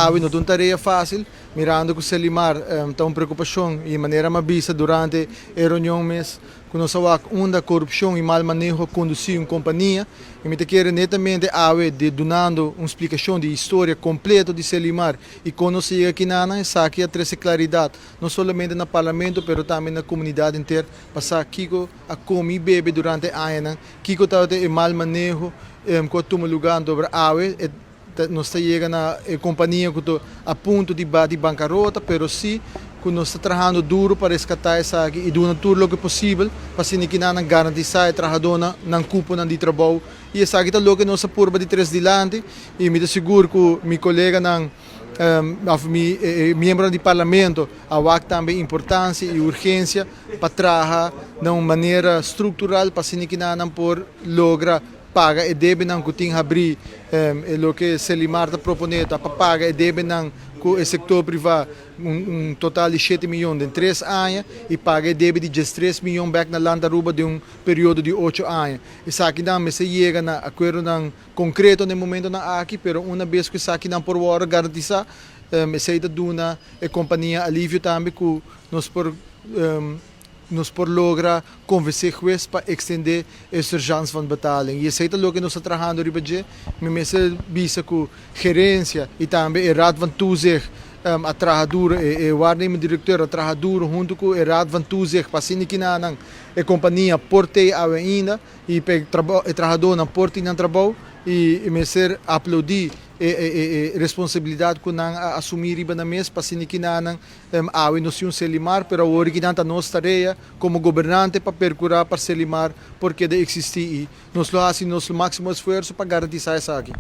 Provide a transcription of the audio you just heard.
awe não é uma tarefa fácil, mirando que o Selimar tem uma preocupação e maneira mabisa durante a reunião mês, que nós da corrupção e mal manejo conduzir uma companhia, e me quero netamente awe de donando uma explicação de história completa de Selimar e conhecer aqui na saque a trazer claridade, não somente no parlamento, mas também na comunidade inteira, passar Kiko a comer e beber durante a ano, Kiko está o mal manejo, que toma lugar sobre awe, nós chegamos na companhia que está a ponto de bancarrota, mas sim que nós estamos trabalhando duro para resgatar isso aqui e doar tudo o que é possível para que não garantizar o trabalhador na cupo de trabalho. E isso aqui é o que nós apurba de três dilante e me asseguro que meu colega membro do parlamento há também importância e urgência para trabalhar de uma maneira estrutural para que não por lograr paga e deve não que abrir o que Selimar está propondo para pagar e deve não que o setor privado total de 7 milhões em 3 anos e paga e deve de 13 milhões back na Landaruba de período de 8 anos. Isso aqui não se chega na acordo concreto no momento na aqui, mas uma vez que isso aqui não por hora garantizar, essa duna a companhia alívio também que nos por logra convencer juiz para estender a urgência van betaling. E isso é o que nós estamos trabalhando riba me bisa que gerência e também a raad van toezicht a trabalhador e o waarnemend diretor a trabalhador junto com a raad van toezicht para que a companhia porte ainda e o trabalhador não porte não trabalho e me ser aplaudir a responsabilidade que não assumir riba na mesa para que não awe no Selimar, pero o original da nossa tarefa como governante para percurar para Selimar porque de existir e nós fazemos nosso máximo esforço para garantizar isso aqui.